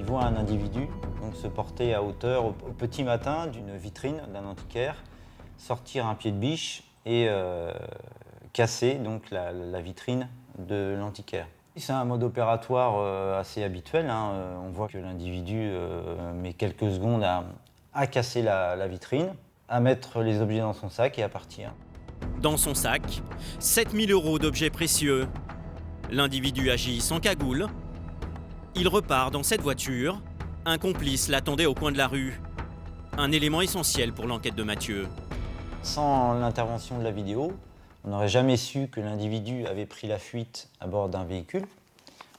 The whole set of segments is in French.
Il voit un individu donc, se porter à hauteur au petit matin d'une vitrine d'un antiquaire, sortir un pied de biche et casser donc, la vitrine de l'antiquaire. C'est un mode opératoire assez habituel. Hein. On voit que l'individu met quelques secondes à casser la vitrine, à mettre les objets dans son sac et à partir. Dans son sac, 7 000 € d'objets précieux. L'individu agit sans cagoule. Il repart dans cette voiture. Un complice l'attendait au coin de la rue. Un élément essentiel pour l'enquête de Mathieu. Sans l'intervention de la vidéo, on n'aurait jamais su que l'individu avait pris la fuite à bord d'un véhicule.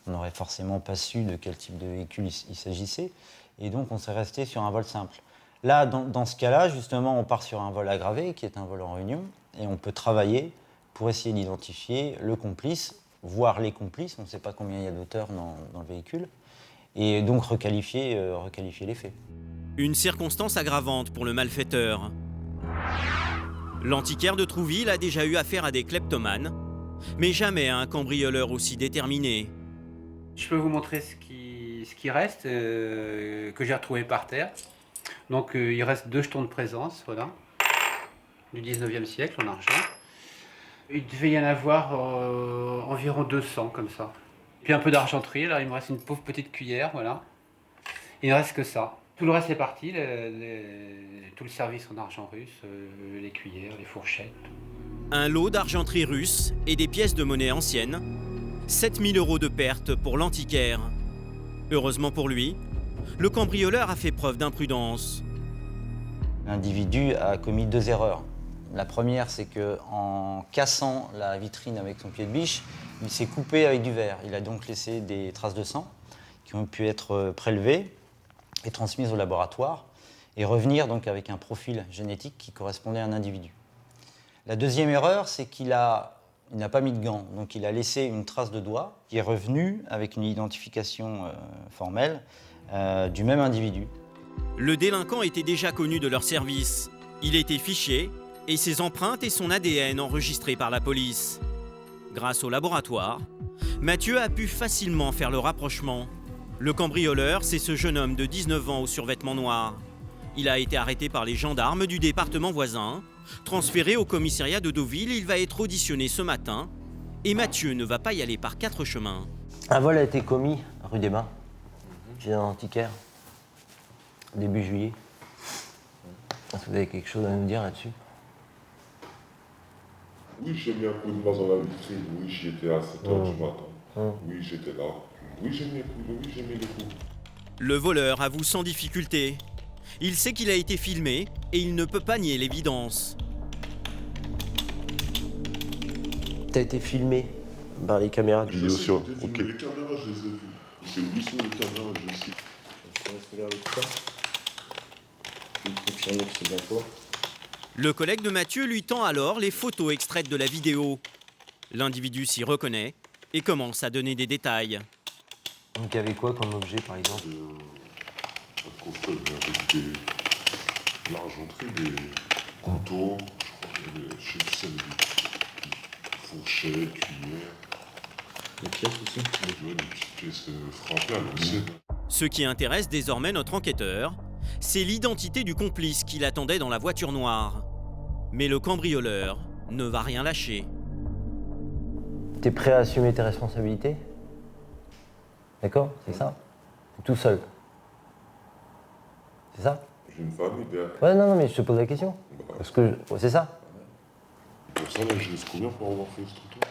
On n'aurait forcément pas su de quel type de véhicule il s'agissait. Et donc, on serait resté sur un vol simple. Là, dans ce cas-là, justement, on part sur un vol aggravé, qui est un vol en réunion. Et on peut travailler pour essayer d'identifier le complice, voire les complices. On ne sait pas combien il y a d'auteurs dans le véhicule. Et donc, requalifier les faits. Une circonstance aggravante pour le malfaiteur. L'antiquaire de Trouville a déjà eu affaire à des kleptomanes, mais jamais à un cambrioleur aussi déterminé. Je peux vous montrer ce qui reste, que j'ai retrouvé par terre. Donc il reste 2 jetons de présence, voilà, du 19e siècle en argent. Il devait y en avoir environ 200 comme ça. Puis un peu d'argenterie, là il me reste une pauvre petite cuillère, voilà. Il ne reste que ça. Tout le reste est parti, tout le service en argent russe, les cuillères, les fourchettes. Un lot d'argenterie russe et des pièces de monnaie anciennes. 7 000 € de pertes pour l'antiquaire. Heureusement pour lui, le cambrioleur a fait preuve d'imprudence. L'individu a commis 2 erreurs. La première, c'est qu'en cassant la vitrine avec son pied de biche, il s'est coupé avec du verre. Il a donc laissé des traces de sang qui ont pu être prélevées et transmises au laboratoire et revenir donc avec un profil génétique qui correspondait à un individu. La deuxième erreur, c'est qu'il n'a pas mis de gants, donc il a laissé une trace de doigt qui est revenue avec une identification formelle du même individu. Le délinquant était déjà connu de leur service. Il était fiché et ses empreintes et son ADN enregistrés par la police. Grâce au laboratoire, Mathieu a pu facilement faire le rapprochement. Le cambrioleur, c'est ce jeune homme de 19 ans aux survêtements noirs. Il a été arrêté par les gendarmes du département voisin. Transféré au commissariat de Deauville, il va être auditionné ce matin. Et Mathieu ne va pas y aller par 4 chemins. Un vol a été commis rue des Bains, chez un antiquaire, début juillet. Est-ce que vous avez quelque chose à nous dire là-dessus? Oui, j'ai mis un coup de main dans la vitrine. Oui, j'y étais à 7h du matin. Oui, j'étais là. Oui, j'ai mis les coups. Le voleur avoue sans difficulté. Il sait qu'il a été filmé et il ne peut pas nier l'évidence. T'as été filmé par les caméras de Bien sûr, ok. Les caméras, je les ai vues. C'est où sont les caméras, je sais. Je vais regarder tout ça. Je vais confirmer que c'est bien toi. Le collègue de Mathieu lui tend alors les photos extraites de la vidéo. L'individu s'y reconnaît et commence à donner des détails. Donc il y avait quoi comme objet par exemple? Un coffret avec de l'argenterie, des couteaux, je sais, des fourchettes, cuillères. Des pièces aussi? Des petites pièces frappées à l'ancienne. Ce qui intéresse désormais notre enquêteur, c'est l'identité du complice qui l'attendait dans la voiture noire. Mais le cambrioleur ne va rien lâcher. T'es prêt à assumer tes responsabilités? D'accord? C'est ça? T'es tout seul? C'est ça? J'ai une famille derrière. Ouais, non, mais je te pose la question. Parce que, ouais, c'est ça? Pour ça, là, je laisse combien pour avoir fait ce truc-là?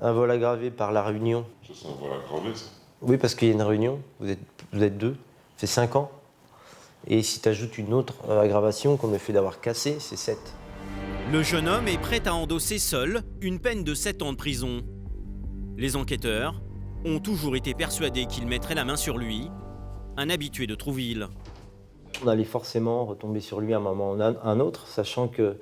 Un vol aggravé par la réunion. Ça, c'est un vol aggravé, ça. Oui, parce qu'il y a une réunion, vous êtes 2, c'est 5 ans. Et si tu ajoutes une autre aggravation, comme le fait d'avoir cassé, c'est 7. Le jeune homme est prêt à endosser seul une peine de 7 ans de prison. Les enquêteurs ont toujours été persuadés qu'il mettrait la main sur lui, un habitué de Trouville. On allait forcément retomber sur lui à un moment ou à un autre, sachant qu'il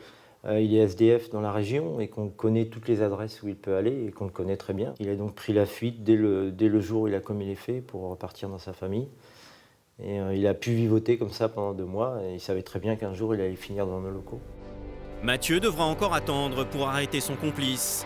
est SDF dans la région et qu'on connaît toutes les adresses où il peut aller et qu'on le connaît très bien. Il a donc pris la fuite dès le jour où il a commis les faits pour repartir dans sa famille. Et il a pu vivoter comme ça pendant 2 mois et il savait très bien qu'un jour il allait finir dans nos locaux. Mathieu devra encore attendre pour arrêter son complice.